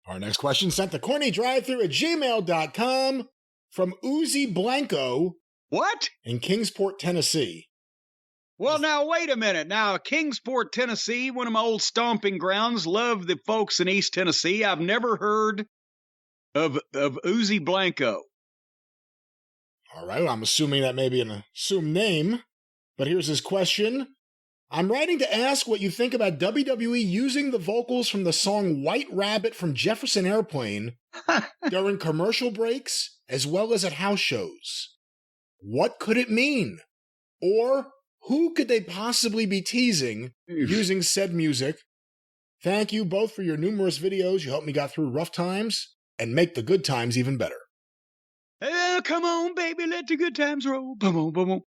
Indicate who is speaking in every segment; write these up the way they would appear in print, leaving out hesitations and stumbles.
Speaker 1: Our next question sent to CornyDriveThru@gmail.com from Uzi Blanco.
Speaker 2: What?
Speaker 1: In Kingsport, Tennessee.
Speaker 2: Well, now, wait a minute. Now, Kingsport, Tennessee, one of my old stomping grounds. Love the folks in East Tennessee. I've never heard of Uzi Blanco.
Speaker 1: All right, well, I'm assuming that may be an assumed name, but here's his question. I'm writing to ask what you think about WWE using the vocals from the song White Rabbit from Jefferson Airplane during commercial breaks as well as at house shows. What could it mean? Or who could they possibly be teasing using said music? Thank you both for your numerous videos. You helped me get through rough times and make the good times even better.
Speaker 2: Come on, baby, let the good times roll. Boom, boom, boom, boom.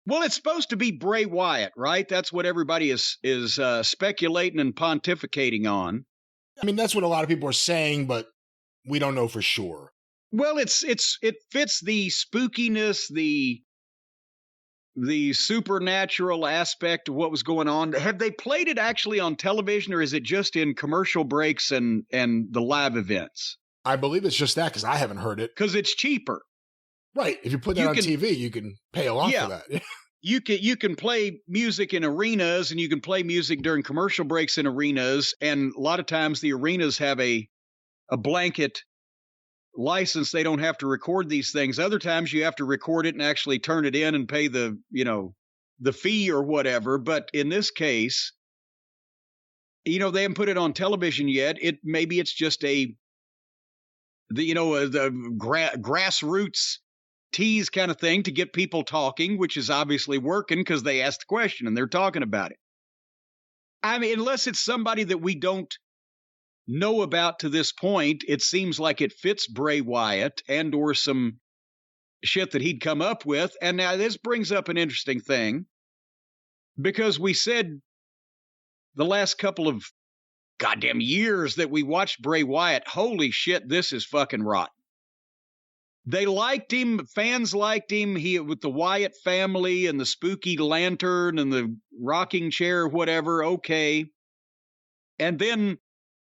Speaker 2: Well, it's supposed to be Bray Wyatt, right? That's what everybody is speculating and pontificating on.
Speaker 1: I mean, that's what a lot of people are saying, but we don't know for sure.
Speaker 2: Well, it fits the spookiness, the supernatural aspect of what was going on. Have they played it actually on television, or is it just in commercial breaks and the live events?
Speaker 1: I believe it's just that, because I haven't heard it.
Speaker 2: Because it's cheaper.
Speaker 1: Right. If you put that on TV, you can pay a lot for that.
Speaker 2: You can play music in arenas, and you can play music during commercial breaks in arenas. And a lot of times the arenas have a blanket license. They don't have to record these things. Other times you have to record it and actually turn it in and pay the fee or whatever. But in this case, they haven't put it on television yet. Maybe it's just the grassroots tease kind of thing to get people talking, which is obviously working because they asked the question and they're talking about it. I mean, unless it's somebody that we don't know about to this point, it seems like it fits Bray Wyatt and or some shit that he'd come up with. And now this brings up an interesting thing, because we said the last couple of goddamn years that we watched Bray Wyatt, holy shit, this is fucking rotten. They liked him. Fans liked him. He with the Wyatt family and the spooky lantern and the rocking chair, whatever. Okay. And then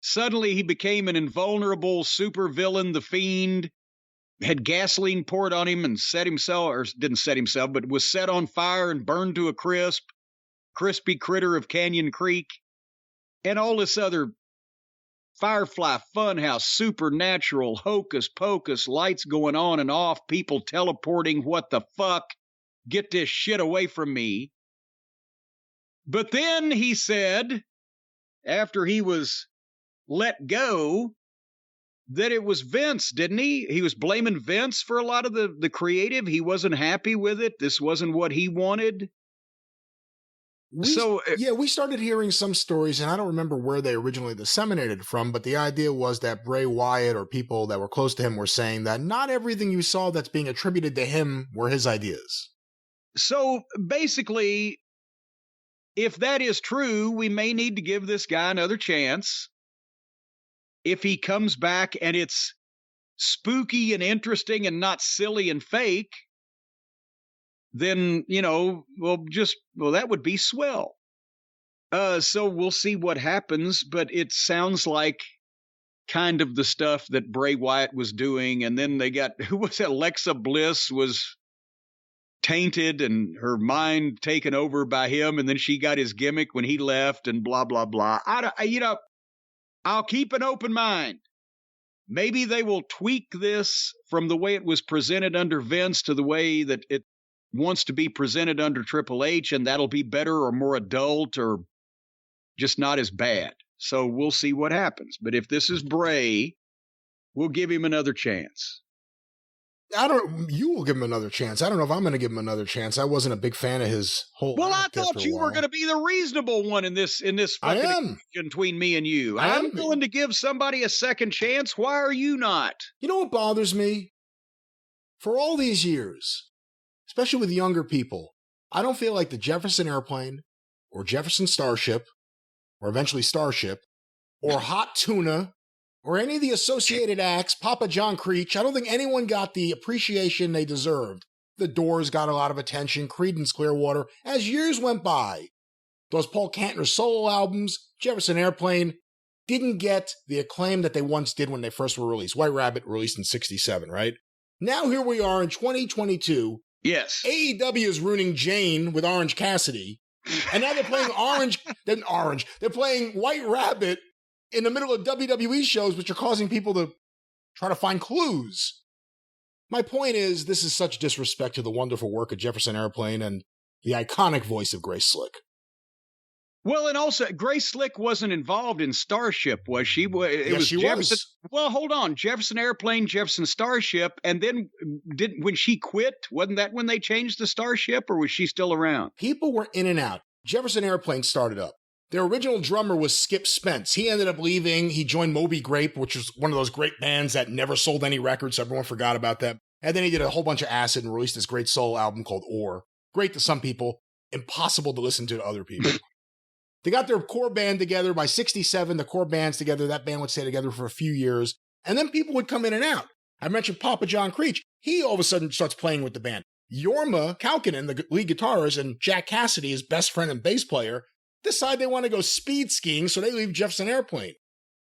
Speaker 2: suddenly he became an invulnerable supervillain, the Fiend, had gasoline poured on him and didn't set himself, but was set on fire and burned to a crispy critter of Canyon Creek, and all this other Firefly Funhouse, supernatural, hocus pocus, lights going on and off, people teleporting, what the fuck? Get this shit away from me. But then he said, after he was let go, that it was Vince, didn't he? He was blaming Vince for a lot of the creative. He wasn't happy with it. This wasn't what he wanted.
Speaker 1: We started hearing some stories, and I don't remember where they originally disseminated from, but the idea was that Bray Wyatt or people that were close to him were saying that not everything you saw that's being attributed to him were his ideas.
Speaker 2: So basically, if that is true, we may need to give this guy another chance. If he comes back and it's spooky and interesting and not silly and fake, then, that would be swell. So we'll see what happens, but it sounds like kind of the stuff that Bray Wyatt was doing. And then they got, who was it? Alexa Bliss was tainted and her mind taken over by him. And then she got his gimmick when he left and blah, blah, blah. I'll keep an open mind. Maybe they will tweak this from the way it was presented under Vince to the way that it wants to be presented under Triple H, and that'll be better or more adult or just not as bad. So we'll see what happens. But if this is Bray, we'll give him another chance.
Speaker 1: You will give him another chance. I don't know if I'm going to give him another chance. I wasn't a big fan of his whole.
Speaker 2: Well, I thought you were going to be the reasonable one in this fucking between me and you. I'm willing to give somebody a second chance. Why are you not?
Speaker 1: You know what bothers me? For all these years, especially with younger people, I don't feel like the Jefferson Airplane or Jefferson Starship or eventually Starship or Hot Tuna or any of the associated acts, Papa John Creech, I don't think anyone got the appreciation they deserved. The Doors got a lot of attention, Creedence Clearwater. As years went by, those Paul Kantner solo albums, Jefferson Airplane, didn't get the acclaim that they once did when they first were released. White Rabbit released in 67, right? Now here we are in 2022.
Speaker 2: Yes.
Speaker 1: AEW is ruining Jane with Orange Cassidy. And now they're playing They're playing White Rabbit in the middle of WWE shows, which are causing people to try to find clues. My point is, this is such disrespect to the wonderful work of Jefferson Airplane and the iconic voice of Grace Slick.
Speaker 2: Well, and also, Grace Slick wasn't involved in Starship, was she?
Speaker 1: She
Speaker 2: Jefferson.
Speaker 1: was.
Speaker 2: Well, hold on. Jefferson Airplane, Jefferson Starship, and then when she quit, wasn't that when they changed to Starship, or was she still around?
Speaker 1: People were in and out. Jefferson Airplane started up. Their original drummer was Skip Spence. He ended up leaving. He joined Moby Grape, which was one of those great bands that never sold any records, so everyone forgot about them. And then he did a whole bunch of acid and released this great soul album called Ore. Great to some people, impossible to listen to other people. They got their core band together by 67, the core band's together. That band would stay together for a few years. And then people would come in and out. I mentioned Papa John Creech. He all of a sudden starts playing with the band. Jorma Kaukonen, the lead guitarist, and Jack Cassidy, his best friend and bass player, decide they want to go speed skiing, so they leave Jefferson Airplane.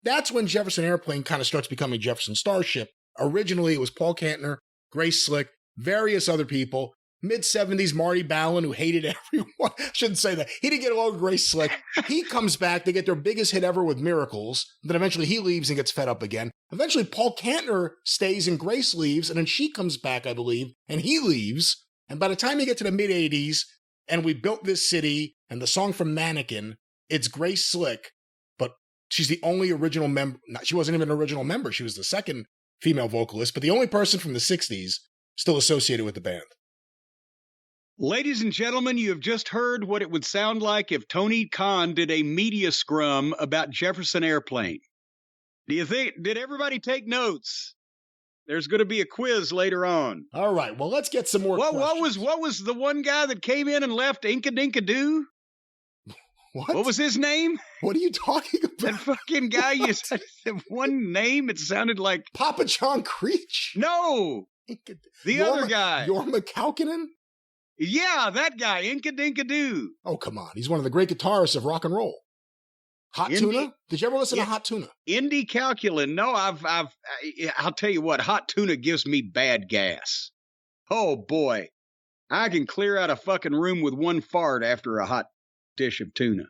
Speaker 1: That's when Jefferson Airplane kind of starts becoming Jefferson Starship. Originally, it was Paul Kantner, Grace Slick, various other people. Mid-70s, Marty Ballin, who hated everyone. Shouldn't say that. He didn't get along with Grace Slick. He comes back. They get their biggest hit ever with Miracles. Then eventually he leaves and gets fed up again. Eventually, Paul Kantner stays and Grace leaves, and then she comes back, I believe, and he leaves. And by the time you get to the mid-80s, and We Built This City, and the song from Mannequin, it's Grace Slick, but she's the only original member. She wasn't even an original member. She was the second female vocalist, but the only person from the 60s still associated with the band.
Speaker 2: Ladies and gentlemen, you have just heard what it would sound like if Tony Khan did a media scrum about Jefferson Airplane. Did everybody take notes? There's going to be a quiz later on.
Speaker 1: All right, well, let's get some more questions.
Speaker 2: What was the one guy that came in and left Inka-Dinka-Doo? What was his name?
Speaker 1: What are you talking about?
Speaker 2: That fucking guy, you said one name, it sounded like...
Speaker 1: Papa John Creech?
Speaker 2: No! The other guy.
Speaker 1: Jorma Kaukonen?
Speaker 2: Yeah, that guy, Inka-Dinka-Doo.
Speaker 1: Oh, come on. He's one of the great guitarists of rock and roll. Hot Tuna? Did you ever listen to Hot Tuna?
Speaker 2: Indy Calculin. No, I'll tell you what, Hot Tuna gives me bad gas. Oh, boy. I can clear out a fucking room with one fart after a hot dish of tuna.